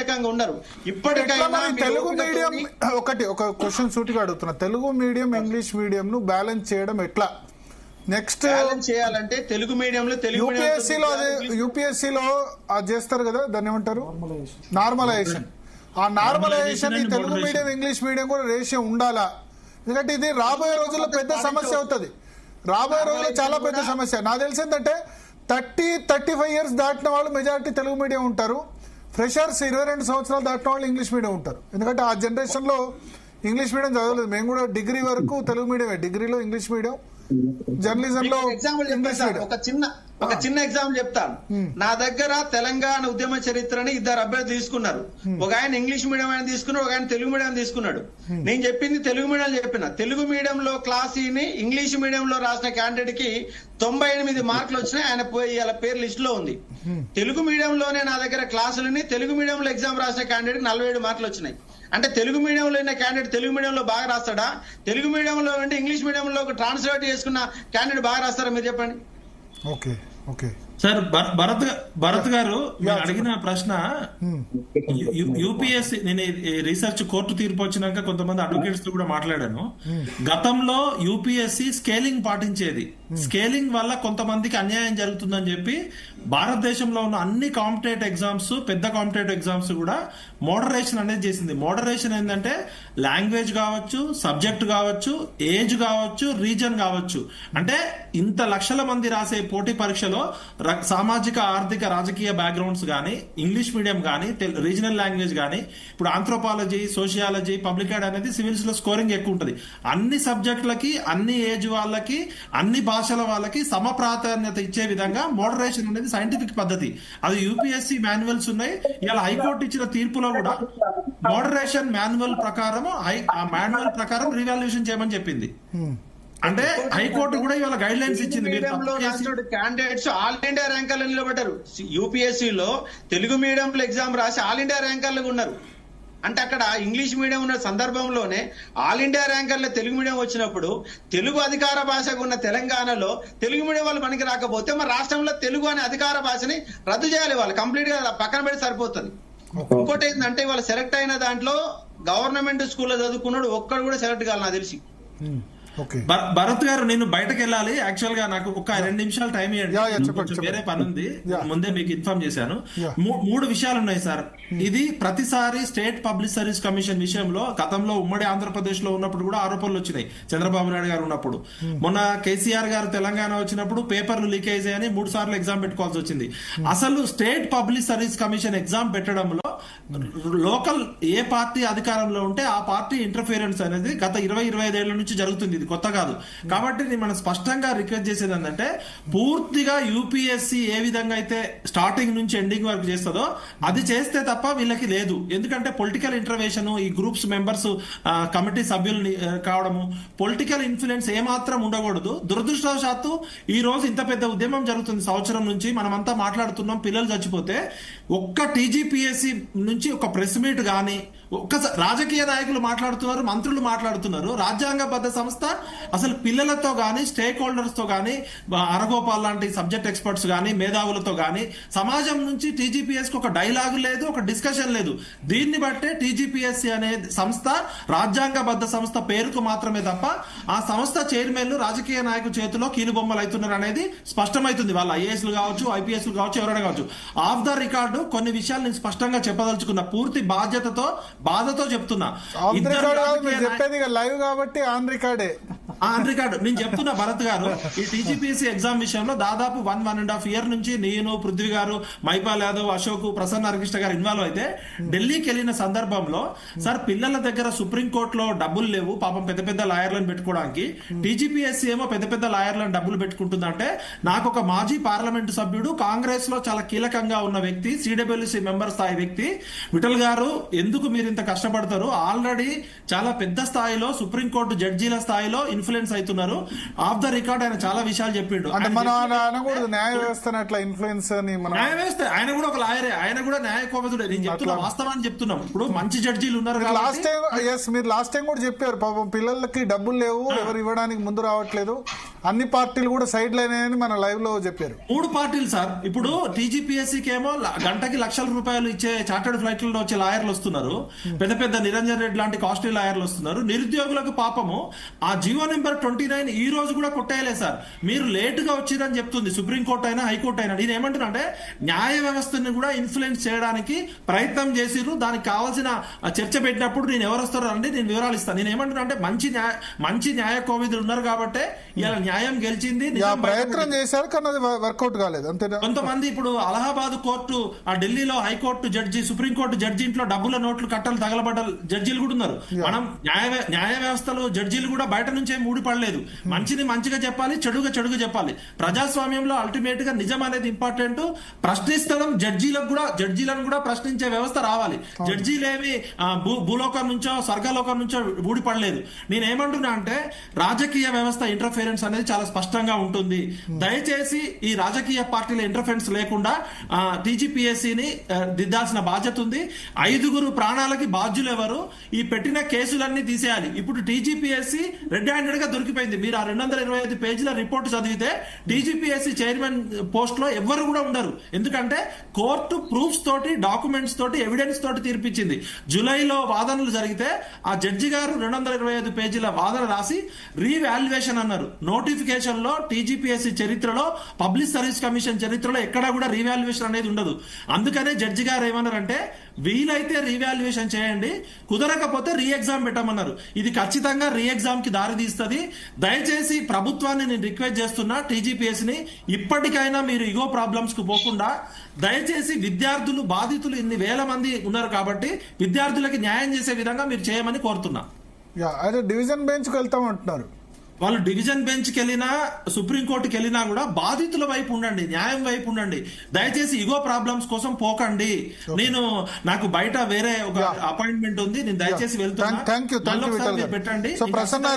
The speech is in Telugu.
వ్యతిరేకంగా ఉన్నారు. ఇప్పటికైనా తెలుగు మీడియం ఒక క్వశ్చన్ సూటిగా అడుగుతున్నా, తెలుగు మీడియం ఇంగ్లీష్ మీడియం ను బ్యాలెన్స్ చేయడం ఎట్లా? నెక్స్ట్ చేయాలంటే తెలుగు మీడియంలో యూపీఎస్సీలో అది చేస్తారు కదా, దాన్ని ఏమంటారు, నార్మలైజేషన్. ఆ నార్మలైజేషన్ ఈ తెలుగు మీడియం ఇంగ్లీష్ మీడియం కూడా రేషియో ఉండాలా? ఎందుకంటే ఇది రాబోయే రోజుల్లో పెద్ద సమస్య అవుతుంది. రాబోయే రోజుల్లో చాలా పెద్ద సమస్య. నాకు తెలిసి ఏంటంటే 30-35 ఇయర్స్ దాటిన వాళ్ళు మెజారిటీ తెలుగు మీడియం ఉంటారు. ఫ్రెషర్స్ 22 సంవత్సరాలు దాటిన వాళ్ళు ఇంగ్లీష్ మీడియం ఉంటారు. ఎందుకంటే ఆ జనరేషన్ లో ఇంగ్లీష్ మీడియం చదవలేదు. మేము కూడా డిగ్రీ వరకు తెలుగు మీడియమే, డిగ్రీలో ఇంగ్లీష్ మీడియం, జర్నలిజం లో ఒక చిన్న ఎగ్జాంపుల్ చెప్తాను. నా దగ్గర తెలంగాణ ఉద్యమ చరిత్రని 2 అభ్యర్థులు తీసుకున్నారు. ఒక ఆయన ఇంగ్లీష్ మీడియం ఆయన తీసుకున్నాడు, ఒక ఆయన తెలుగు మీడియం తీసుకున్నాడు. నేను చెప్పింది తెలుగు మీడియం చెప్పిన. తెలుగు మీడియంలో క్లాసీని ఇంగ్లీష్ మీడియంలో రాసిన క్యాండిడేట్ కి 98 మార్కులు వచ్చినాయి. ఆయన ఇలా పేరు లిస్ట్ లో ఉంది. తెలుగు మీడియంలోనే నా దగ్గర క్లాసులని తెలుగు మీడియంలో ఎగ్జామ్ రాసిన క్యాండిడేట్ 47 మార్కులు వచ్చినాయి. అంటే తెలుగు మీడియంలో ఉన్న క్యాండిడేట్ తెలుగు మీడియంలో బాగా రాస్తాడా, తెలుగు మీడియంలో అంటే ఇంగ్లీష్ మీడియంలో ట్రాన్స్లేట్ చేసుకున్న క్యాండిడేట్ బాగా రాస్తారా మీరు చెప్పండి. ఓకే ఓకే సార్, భరత్ గారు మీరు అడిగిన ప్రశ్న, యూపీఎస్సీ, నేను రీసెర్చ్ కోర్టు తీర్పు వచ్చినాక కొంతమంది అడ్వకేట్స్ తో కూడా మాట్లాడాను. గతంలో యూపీఎస్సీ స్కేలింగ్ పాటించేది. స్కేలింగ్ వల్ల కొంతమందికి అన్యాయం జరుగుతుందని చెప్పి భారతదేశంలో ఉన్న అన్ని కాంపిటేటివ్ ఎగ్జామ్స్, పెద్ద కాంపిటేటివ్ ఎగ్జామ్స్ కూడా మోడరేషన్ అనేది చేసింది. మోడరేషన్ ఏంటంటే లాంగ్వేజ్ కావచ్చు, సబ్జెక్ట్ కావచ్చు, ఏజ్ కావచ్చు, రీజన్ కావచ్చు. అంటే ఇంత లక్షల మంది రాసే పోటీ పరీక్షలో సామాజిక, ఆర్థిక, రాజకీయ బ్యాక్గ్రౌండ్స్ కానీ, ఇంగ్లీష్ మీడియం కానీ, రీజనల్ లాంగ్వేజ్ కానీ, ఇప్పుడు ఆంథ్రోపాలజీ, సోషియాలజీ, పబ్లిక్ యాడ్ అనేది సివిల్స్ లో స్కోరింగ్ ఎక్కువ ఉంటుంది. అన్ని సబ్జెక్టులకి, అన్ని ఏజ్ వాళ్ళకి, అన్ని భాషల వాళ్ళకి సమ ప్రాధాన్యత ఇచ్చే విధంగా మోడరేషన్ అనేది సైంటిఫిక్ పద్ధతి. అది యూపీఎస్సీ మాన్యువల్స్ ఉన్నాయి. ఇలా హైకోర్టు ఇచ్చిన తీర్పులో కూడా మోడరేషన్ మాన్యువల్ ప్రకారం, ఆ మాన్యువల్ ప్రకారం రీవాల్యుయేషన్ చేయమని చెప్పింది. అంటే హైకోర్టు కూడా ఇవాళ గైడ్ లైన్స్ ఇచ్చింది. క్యాండిడేట్స్ ఆల్ ఇండియా ర్యాంకర్లు నిలబడ్డారు. యూపీఎస్సీలో తెలుగు మీడియంలో ఎగ్జామ్ రాసి ఆల్ ఇండియా ర్యాంకర్లు ఉన్నారు. అంటే అక్కడ ఇంగ్లీష్ మీడియం ఉన్న సందర్భంలోనే ఆల్ ఇండియా ర్యాంకర్లో తెలుగు మీడియం వచ్చినప్పుడు, తెలుగు అధికార భాషగా ఉన్న తెలంగాణలో తెలుగు మీడియం వాళ్ళు మనకి రాకపోతే మరి రాష్ట్రంలో తెలుగు అనే అధికార భాషని రద్దు చేయాలి. వాళ్ళు కంప్లీట్ గా పక్కన పెట్టి సరిపోతుంది. ఇంకోటి ఏంటంటే వాళ్ళు సెలెక్ట్ అయిన దాంట్లో గవర్నమెంట్ స్కూల్లో చదువుకున్నాడు ఒక్కడు కూడా సెలెక్ట్ కావాలి నాకు తెలిసి. భరత్ గారు, నేను బయటకు వెళ్ళాలి. యాక్చువల్ గా నాకు ఒక 2 నిమిషాలు టైం ఇవ్వండి, వేరే పని ఉంది. ముందే మీకు ఇన్ఫార్మ్ చేశాను. 3 విషయాలు ఉన్నాయి సార్. ఇది ప్రతిసారి స్టేట్ పబ్లిక్ సర్వీస్ కమిషన్ విషయంలో గతంలో ఉమ్మడి ఆంధ్రప్రదేశ్ లో ఉన్నప్పుడు కూడా ఆరోపణలు వచ్చినాయి. చంద్రబాబు నాయుడు గారు ఉన్నప్పుడు, మొన్న కేసీఆర్ గారు తెలంగాణ వచ్చినప్పుడు పేపర్లు లీకేజ్ అయ్యని 3 సార్లు ఎగ్జామ్ పెట్టుకోవాల్సి వచ్చింది. అసలు state public service commission exam పెట్టడంలో లోకల్ ఏ పార్టీ అధికారంలో ఉంటే ఆ పార్టీ ఇంటర్ఫియరెన్స్ అనేది గత 20-25 ఏళ్ల నుంచి జరుగుతుంది. ఇది కొత్త కాదు. కాబట్టి మనం స్పష్టంగా రిక్వెస్ట్ చేసేది ఏంటంటే, పూర్తిగా యూపీఎస్సీ ఏ విధంగా అయితే స్టార్టింగ్ నుంచి ఎండింగ్ వరకు చేస్తుందో అది చేస్తే తప్ప వీళ్ళకి లేదు. ఎందుకంటే పొలిటికల్ ఇంటర్వెన్షన్, ఈ గ్రూప్స్ మెంబర్స్ కమిటీ సభ్యులు కావడము, పొలిటికల్ ఇన్ఫ్లుయెన్స్ ఏమాత్రం ఉండకూడదు. దురదృష్టవశాత్తు ఈ రోజు ఇంత పెద్ద ఉద్యమం జరుగుతుంది. సంవత్సరం నుంచి మనమంతా మాట్లాడుతున్నాం, పిల్లలు చచ్చిపోతే ఒక్క టీజీపీఎస్సీ నుంచి ఒక ప్రెస్ మీట్ గానీ, ఒక్కసారి రాజకీయ నాయకులు మాట్లాడుతున్నారు, మంత్రులు మాట్లాడుతున్నారు. రాజ్యాంగబద్ధ సంస్థ అసలు పిల్లలతో గానీ, స్టేక్ హోల్డర్స్ తో గానీ, అరగోపాల్ లాంటి సబ్జెక్ట్ ఎక్స్పర్ట్స్ గానీ, మేధావులతో గానీ, సమాజం నుంచి టీజీపీఎస్సీ ఒక డైలాగ్ లేదు, ఒక డిస్కషన్ లేదు. దీన్ని బట్టే టీజీపీఎస్సీ అనే సంస్థ రాజ్యాంగబద్ధ సంస్థ పేరుకు మాత్రమే తప్ప ఆ సంస్థ చైర్మన్లు రాజకీయ నాయకుల చేతిలో కీలుబొమ్మలు అవుతున్నారు అనేది స్పష్టమవుతుంది. వాళ్ళ ఐఏఎస్లు కావచ్చు, ఐపీఎస్లు కావచ్చు, ఎవరైనా కావచ్చు. ఆఫ్ ద రికార్డు కొన్ని విషయాలు నేను స్పష్టంగా చెప్పదలుచుకున్న, పూర్తి బాధతో చెప్తున్నా. లైవ్ కాబట్టి ఆన్ రికార్డు నేను చెప్తున్నా. భరత్ గారు, ఈ టీజీపీఎస్సీ ఎగ్జామ్ విషయంలో దాదాపు 1.5 ఇయర్ నుంచి నేను, పృథ్వీ గారు, మైపాల్ యాదవ్, అశోక్, ప్రసన్న హరికృష్ణ గారు ఇన్వాల్వ్ అయితే ఢిల్లీకి వెళ్ళిన సందర్భంలో, సార్ పిల్లల దగ్గర సుప్రీంకోర్టులో డబ్బులు లేవు, పాపం పెద్ద పెద్ద లాయర్లను పెట్టుకోవడానికి. టీజీపీఎస్సీ ఏమో పెద్ద పెద్ద లాయర్లను డబ్బులు పెట్టుకుంటుందంటే, నాకు ఒక మాజీ పార్లమెంటు సభ్యుడు, కాంగ్రెస్ లో చాలా కీలకంగా ఉన్న వ్యక్తి, సిడబ్ల్యూసీ మెంబర్ స్థాయి వ్యక్తి, విఠల్ గారు, ఎందుకు మీరు ఇంత కష్టపడతారు? ఆల్రెడీ చాలా పెద్ద స్థాయిలో సుప్రీంకోర్టు జడ్జీల స్థాయిలో ఇన్ఫ్లుయెన్స్ అవుతున్నారు. ఆఫ్ ద రికార్డ్ ఆయన చాలా విషయాలు చెప్పిండు. న్యాయ వ్యవస్థ ఇన్ఫ్లుయెన్స్ న్యాయ వ్యవస్థ, ఆయన కూడా ఒక లాయరే, ఆయన కూడా న్యాయ కోవిదుడే. నేను చెప్తున్నా, వాస్తవాన్ని చెప్తున్నాం. ఇప్పుడు మంచి జడ్జీలు ఉన్నారు. మీరు లాస్ట్ టైం కూడా చెప్పారు, పాపం పిల్లలకి డబ్బులు లేవు, ఎవరు ఇవ్వడానికి ముందు రావట్లేదు, అన్ని పార్టీలు కూడా సైడ్ లైన్ అని మన లైవ్ లో చెప్పారు. 3 పార్టీలు సార్. ఇప్పుడు టీజీపీఎస్సీకి ఏమో గంటకి లక్షల రూపాయలు ఇచ్చే చార్టర్డ్ ఫ్లైట్లలో వచ్చే లాయర్లు వస్తున్నారు, పెద్ద పెద్ద నిరంజన్ రెడ్డి లాంటి కాస్ట్లీ లాయర్లు వస్తున్నారు. నిరుద్యోగులకు పాపము ఆ జీవో నెంబర్ 29 ఈ రోజు కూడా కొట్టేయలేదు సార్. మీరు లేట్ గా వచ్చిందని చెప్తుంది సుప్రీంకోర్టు అయినా హైకోర్టు అయినా. నేను ఏమంటున్నా అంటే న్యాయ వ్యవస్థని కూడా ఇన్ఫ్లుయెన్స్ చేయడానికి ప్రయత్నం చేసిర్రు. దానికి కావాల్సిన చర్చ పెట్టినప్పుడు నేను ఎవరు వస్తారో అంటే నేను వివరాలు ఇస్తాను. నేను ఏమంటున్నా అంటే మంచి న్యాయ కోవిదులు ఉన్నారు కాబట్టి ఇలా న్యాయం గెలిచింది. ప్రయత్నం చేశారు కానీ అది వర్కౌట్ కాలేదు అంతేనా. కొంతమంది ఇప్పుడు అలహాబాద్ కోర్టు, ఆ ఢిల్లీలో హైకోర్టు జడ్జి, సుప్రీంకోర్టు జడ్జి ఇంట్లో డబ్బుల నోట్లు కట్టలు తగలబడ్డ జడ్జీలు కూడా ఉన్నారు. మనం న్యాయ వ్యవస్థలో జడ్జీలు కూడా బయట నుంచే ఊడిపడలేదు. మంచిని మంచిగా చెప్పాలి, చెడుగా చెప్పాలి. ప్రజాస్వామ్యంలో అల్టిమేట్ గా నిజం అనేది ఇంపార్టెంట్. ప్రశ్నిస్తడం జడ్జీలను కూడా ప్రశ్నించే వ్యవస్థ రావాలి. జడ్జీలేమి భూలోకం నుంచో స్వర్గలోకం నుంచో ఊడిపడలేదు. నేనేమంటున్నా అంటే రాజకీయ వ్యవస్థ ఇంటర్ఫిరెన్స్ అనేది చాలా స్పష్టంగా ఉంటుంది. దయచేసి ఈ రాజకీయ పార్టీల ఇంటర్ఫరెన్స్ లేకుండా టీజీపీఎస్సీని దిద్దాల్సిన బాధ్యత ఉంది. 5 ప్రాణాలకి బాధ్యులు ఎవరు? ఈ పెట్టిన కేసులన్నీ తీసేయాలి. ఇప్పుడు టీజీపీఎస్సీ రెడ్ హ్యాండెడ్ గా దొరికిపోయింది. మీరు ఆ 225 పేజీల రిపోర్ట్ చదివితే టీజీపీఎస్సీ చైర్మన్ పోస్ట్ లో ఎవ్వరు కూడా ఉండరు. ఎందుకంటే కోర్టు ప్రూఫ్స్ తోటి, డాక్యుమెంట్స్ తోటి, ఎవిడెన్స్ తోటి తీర్పిచ్చింది. జూలైలో వాదనలు జరిగితే ఆ జడ్జి గారు 225 పేజీల వాదన రాసి రీవాల్యుయేషన్ అన్నారు. నోటిఫికేషన్ లో టీజీపీఎస్సీ చరిత్రలో, పబ్లిక్ సర్వీస్ కమిషన్ చరిత్రలో ఎక్కడా కూడా రీవాల్యుయేషన్ అనేది ఉండదు. అందుకనే జడ్జి గారు ఏమన్నారంటే వీలైతే రీవాల్యుయేషన్ చేయండి, కుదరకపోతే రీ ఎగ్జామ్ పెట్టమన్నారు. ఇది ఖచ్చితంగా రీ ఎగ్జామ్ కి దారి తీస్తుంది. దయచేసి ప్రభుత్వాన్ని నేను రిక్వెస్ట్ చేస్తున్నా, టీజీపీఎస్సీని ఇప్పటికైనా మీరు ఇగో ప్రాబ్లమ్స్ కు పోకుండా దయచేసి విద్యార్థులు బాధితులు ఇన్ని వేల మంది ఉన్నారు కాబట్టి విద్యార్థులకి న్యాయం చేసే విధంగా మీరు చేయమని కోరుతున్నా. అయితే డివిజన్ బెంచ్ కి వెళ్తామంటున్నారు. వాళ్ళు డివిజన్ బెంచ్కి వెళ్ళినా, సుప్రీంకోర్టుకి వెళ్ళినా కూడా బాధితుల వైపు ఉండండి, న్యాయం వైపు ఉండండి. దయచేసి ఇగో ప్రాబ్లమ్స్ కోసం పోకండి. నాకు బయట వేరే ఒక అపాయింట్మెంట్ ఉంది, నేను దయచేసి వెళ్తున్నా. థ్యాంక్ యూ పెట్టండి. ప్రసన్న